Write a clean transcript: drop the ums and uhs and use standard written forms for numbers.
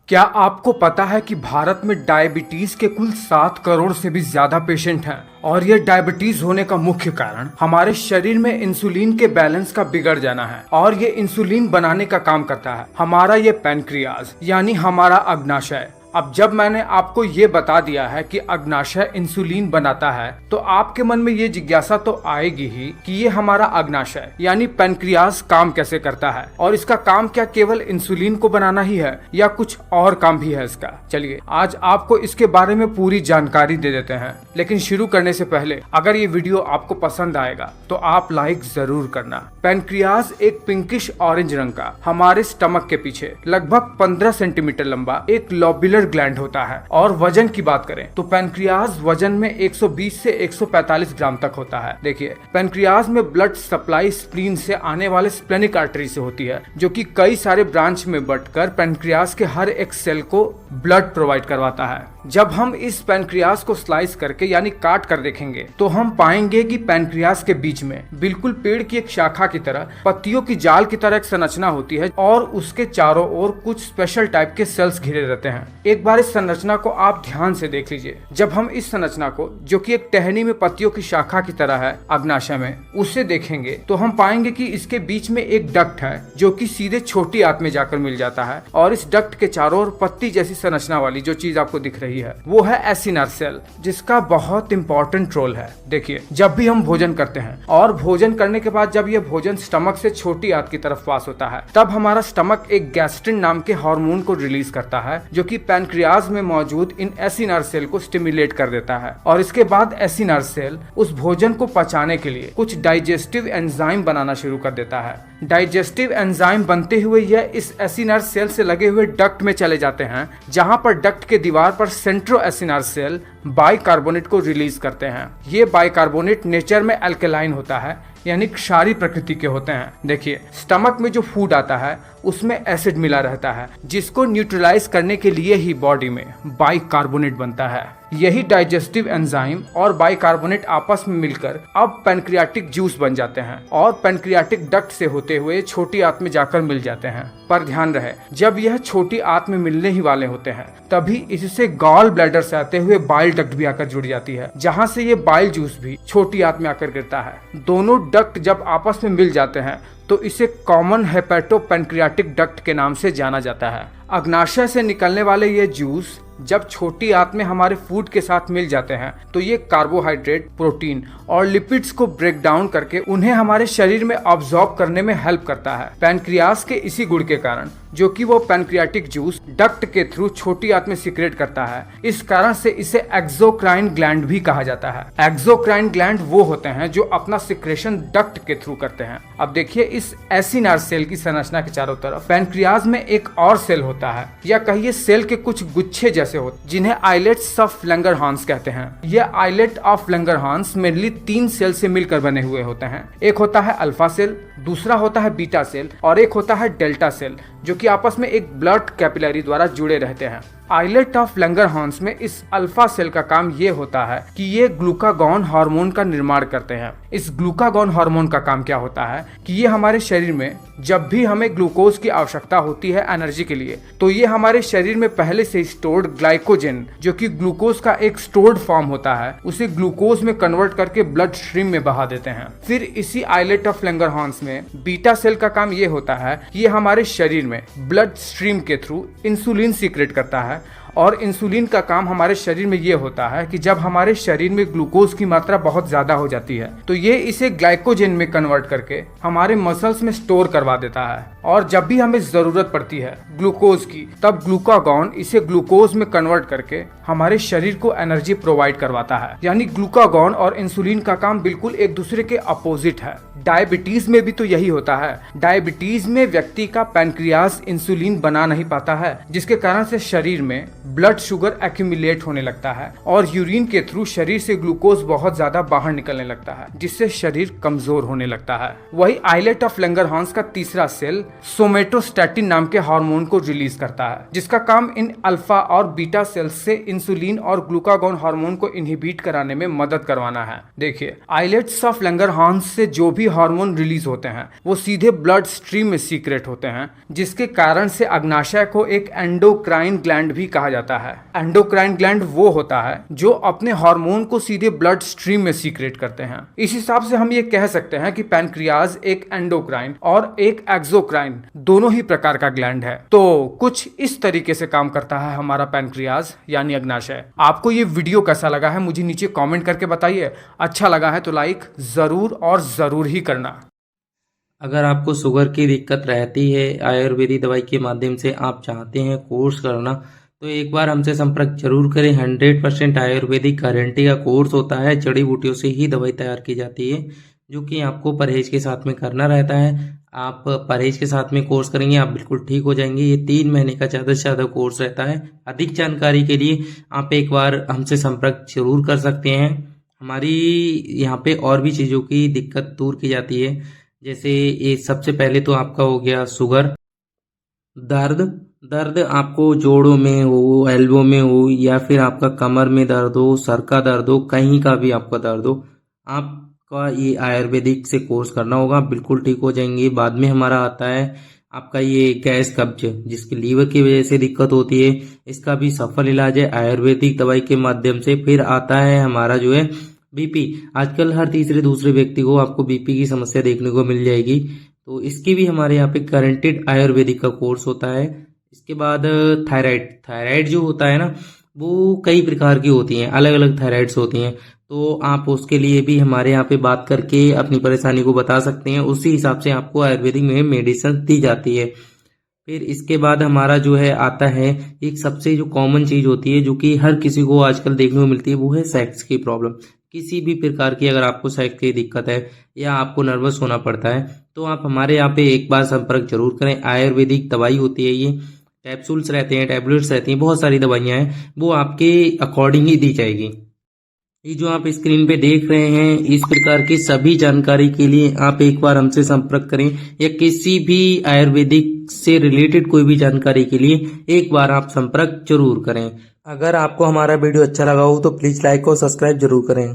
क्या आपको पता है कि भारत में डायबिटीज के कुल 7 करोड़ से भी ज्यादा पेशेंट हैं और ये डायबिटीज होने का मुख्य कारण हमारे शरीर में इंसुलिन के बैलेंस का बिगड़ जाना है। और ये इंसुलिन बनाने का काम करता है हमारा ये पैनक्रियाज यानी हमारा अग्नाशय। अब जब मैंने आपको ये बता दिया है कि अग्नाशय इंसुलिन बनाता है तो आपके मन में ये जिज्ञासा तो आएगी ही कि ये हमारा अग्नाशय यानी पैनक्रियाज काम कैसे करता है और इसका काम क्या केवल इंसुलिन को बनाना ही है या कुछ और काम भी है इसका। चलिए आज आपको इसके बारे में पूरी जानकारी दे देते हैं, लेकिन शुरू करने से पहले अगर ये वीडियो आपको पसंद आएगा तो आप लाइक जरूर करना। पैनक्रियाज एक पिंकिश ऑरेंज रंग का हमारे स्टमक के पीछे लगभग 15 सेंटीमीटर लंबा एक लोब्युलर ग्लैंड होता है। और वजन की बात करें तो पैनक्रियाज वजन में 120 से 145 ग्राम तक होता है। देखिए पैनक्रियाज में ब्लड सप्लाई स्प्लीन से आने वाले स्प्लेनिक आर्टरी से होती है, जो कि कई सारे ब्रांच में बंटकर पैनक्रियाज के हर एक सेल को ब्लड प्रोवाइड करवाता है। जब हम इस पैनक्रियाज को स्लाइस करके यानी काट कर देखेंगे तो हम पाएंगे कि पैनक्रियाज के बीच में बिल्कुल पेड़ की एक शाखा की तरह पत्तियों की जाल की तरह एक संरचना होती है और उसके चारों ओर कुछ स्पेशल टाइप के सेल्स घिरे रहते हैं। एक बार इस संरचना को आप ध्यान से देख लीजिए। जब हम इस संरचना को, जो कि एक टहनी में पत्तियों की शाखा की तरह है अग्नाशय में, उससे देखेंगे तो हम पाएंगे कि इसके बीच में एक डक्ट है जो कि सीधे छोटी आंत में जाकर मिल जाता है। और इस डक्ट के चारों ओर पत्ती जैसी संरचना वाली जो चीज आपको दिख रही है वो है एसिनर सेल, जिसका बहुत इंपॉर्टेंट रोल है। देखिए जब भी हम भोजन करते हैं और भोजन करने के बाद जब यह भोजन स्टमक से छोटी आंत की तरफ पास होता है तब हमारा स्टमक एक गैस्ट्रिन नाम के हार्मोन को रिलीज करता है, जो कि पैनक्रियाज में मौजूद इन एसिनर सेल को स्टिमुलेट कर देता है। और इसके बाद एसिनर सेल उस भोजन को पचाने के लिए कुछ डाइजेस्टिव एंजाइम बनाना शुरू कर देता है। डाइजेस्टिव एंजाइम बनते हुए यह इस एसिनर सेल से लगे हुए डक्ट में चले जाते हैं, जहां पर डक्ट के दीवार पर सेंट्रो एसिनर सेल बाइकार्बोनेट को रिलीज करते हैं। ये बाइकार्बोनेट नेचर में अल्कलाइन होता है यानी क्षारीय प्रकृति के होते हैं। देखिए स्टमक में जो फूड आता है उसमें एसिड मिला रहता है, जिसको न्यूट्रलाइज करने के लिए ही बॉडी में बाइकार्बोनेट बनता है। यही डाइजेस्टिव एंजाइम और बाइकार्बोनेट आपस में मिलकर अब पैनक्रियाटिक जूस बन जाते हैं और पैनक्रियाटिक डक्ट से होते हुए छोटी आंत में जाकर मिल जाते हैं। पर ध्यान रहे, जब यह छोटी आंत में मिलने ही वाले होते हैं तभी इससे गॉल ब्लैडर से आते हुए बाइल डक्ट भी आकर जुड़ जाती है, जहां से ये बाइल जूस भी छोटी आंत में आकर गिरता है। दोनों डक्ट जब आपस में मिल जाते हैं तो इसे कॉमन हेपेटोपैनक्रियाटिक डक्ट के नाम से जाना जाता है। अग्नाशय से निकलने वाले ये जूस जब छोटी आंत में हमारे फूड के साथ मिल जाते हैं तो ये कार्बोहाइड्रेट, प्रोटीन और लिपिड्स को ब्रेक डाउन करके उन्हें हमारे शरीर में अब्सॉर्ब करने में हेल्प करता है। पैनक्रियाज के इसी गुण के कारण, जो कि वो पैनक्रियाटिक जूस डक्ट के थ्रू छोटी आंत में सीक्रेट करता है, इस कारण से इसे एक्सोक्राइन ग्लैंड भी कहा जाता है। एक्सोक्राइन ग्लैंड वो होते हैं जो अपना सिक्रेशन डक्ट के थ्रू करते हैं। अब देखिए इस एसिनर सेल की संरचना के चारों तरफ पैनक्रियाज में एक और सेल होता है, या कहिए सेल के कुछ गुच्छे जैसे होते, जिन्हें आइलेट्स ऑफ लैंगरहांस कहते हैं। यह islet of Langerhans mainly 3 cell से मिलकर बने हुए होते हैं। एक होता है अल्फा सेल, दूसरा होता है बीटा सेल और एक होता है डेल्टा सेल, जो कि आपस में एक ब्लड कैपिलरी द्वारा जुड़े रहते हैं। आइलेट ऑफ लैंगरहांस में इस अल्फा सेल का काम ये होता है कि ये ग्लूकागॉन हार्मोन का निर्माण करते हैं। इस ग्लूकागॉन हार्मोन का काम क्या होता है कि ये हमारे शरीर में जब भी हमें ग्लूकोज की आवश्यकता होती है एनर्जी के लिए, तो ये हमारे शरीर में पहले से स्टोर्ड ग्लाइकोजन, जो कि ग्लूकोज का एक स्टोर्ड फॉर्म होता है, उसे ग्लूकोज में कन्वर्ट करके ब्लड स्ट्रीम में बहा देते हैं। फिर इसी आइलेट ऑफ लैंगरहांस में बीटा सेल का काम ये होता है कि ये हमारे शरीर में ब्लड स्ट्रीम के थ्रू इंसुलिन सीक्रेट करता है। और इंसुलिन का काम हमारे शरीर में ये होता है कि जब हमारे शरीर में ग्लूकोज की मात्रा बहुत ज्यादा हो जाती है तो ये इसे ग्लाइकोजन में कन्वर्ट करके हमारे मसल्स में स्टोर करवा देता है। और जब भी हमें जरूरत पड़ती है ग्लूकोज की, तब ग्लूकागॉन इसे ग्लूकोज में कन्वर्ट करके हमारे शरीर को एनर्जी प्रोवाइड करवाता है। यानी ग्लूकागॉन और इंसुलिन का काम बिल्कुल एक दूसरे के अपोजिट है। डायबिटीज में भी तो यही होता है। डायबिटीज में व्यक्ति का पैनक्रियाज इंसुलिन बना नहीं पाता है, जिसके कारण से शरीर में ब्लड शुगर एक्यूमुलेट होने लगता है और यूरिन के थ्रू शरीर से ग्लूकोज बहुत ज्यादा बाहर निकलने लगता है, जिससे शरीर कमजोर होने लगता है। वही आइलेट ऑफ लैंगरहांस का तीसरा सेल सोमेटोस्टैटिन नाम के हार्मोन को रिलीज करता है, जिसका काम इन अल्फा और बीटा सेल्स से इंसुलिन और ग्लूकागॉन हार्मोन को इनहिबिट कराने में मदद करवाना है। देखिए आइलेट्स ऑफ लैंगरहांस से जो भी हार्मोन रिलीज होते हैं वो सीधे ब्लड स्ट्रीम में सीक्रेट होते हैं, जिसके कारण से अग्नाशय को एक एंडोक्राइन ग्लैंड भी कहा जाता है। एंडोक्राइन ग्लैंड वो होता है जो अपने हार्मोन को सीधे ब्लड स्ट्रीम में सीक्रेट करते हैं। इस हिसाब से हम ये कह सकते हैं कि पैनक्रियाज एक एंडोक्राइन और एक एक्सोक्राइन दोनों ही प्रकार का ग्लैंड है। तो कुछ इस तरीके से काम करता है हमारा पैनक्रियाज यानी अग्नाशय। आपको ये वीडियो कैसा लगा है मुझे नीचे कमेंट करके बताइए। अच्छा लगा है तो लाइक जरूर और जरूर ही करना। अगर आपको शुगर की दिक्कत रहती है, आयुर्वेदिक दवाई के माध्यम से आप चाहते हैं कोर्स करना, तो एक बार हमसे संपर्क जरूर करें। 100% आयुर्वेदिक गारंटी का कोर्स होता है। जड़ी बूटियों से ही दवाई तैयार की जाती है, जो कि आपको परहेज के साथ में करना रहता है। आप परहेज के साथ में कोर्स करेंगे, आप बिल्कुल ठीक हो जाएंगे। ये 3 महीने का ज़्यादा से ज़्यादा कोर्स रहता है। अधिक जानकारी के लिए आप एक बार हमसे संपर्क जरूर कर सकते हैं। हमारी यहाँ पे और भी चीज़ों की दिक्कत दूर की जाती है, जैसे ये सबसे पहले तो आपका हो गया शुगर, दर्द आपको जोड़ों में हो, एल्बो में हो, या फिर आपका कमर में दर्द हो, सर का दर्द हो, कहीं का भी आपका दर्द हो, आपका ये आयुर्वेदिक से कोर्स करना होगा, बिल्कुल ठीक हो जाएंगे। बाद में हमारा आता है आपका ये गैस कब्ज, जिसकी लीवर की वजह से दिक्कत होती है, इसका भी सफल इलाज है आयुर्वेदिक दवाई के माध्यम से। फिर आता है हमारा जो है बीपी। आजकल हर तीसरे दूसरे व्यक्ति को आपको बीपी की समस्या देखने को मिल जाएगी, तो इसकी भी हमारे यहाँ पे गारंटेड आयुर्वेदिक का कोर्स होता है। इसके बाद थायराइड जो होता है ना, वो कई प्रकार की होती हैं, अलग अलग थायराइड्स होती हैं, तो आप उसके लिए भी हमारे यहाँ पे बात करके अपनी परेशानी को बता सकते हैं। उसी हिसाब से आपको आयुर्वेदिक में मेडिसिन दी जाती है। फिर इसके बाद हमारा जो है आता है एक सबसे जो कॉमन चीज होती है, जो कि हर किसी को आजकल देखने को मिलती है, वो है सेक्स की प्रॉब्लम। किसी भी प्रकार की अगर आपको सेक्स की दिक्कत है या आपको नर्वस होना पड़ता है, तो आप हमारे यहाँ पे एक बार संपर्क जरूर करें। आयुर्वेदिक दवाई होती है, ये कैप्सूल्स रहते हैं, टैबलेट्स रहती हैं, बहुत सारी दवाइयाँ हैं, वो आपके अकॉर्डिंग ही दी जाएगी। ये जो आप स्क्रीन पे देख रहे हैं, इस प्रकार की सभी जानकारी के लिए आप एक बार हमसे संपर्क करें, या किसी भी आयुर्वेदिक से रिलेटेड कोई भी जानकारी के लिए एक बार आप संपर्क जरूर करें। अगर आपको हमारा वीडियो अच्छा लगा हो तो प्लीज लाइक और सब्सक्राइब जरूर करें।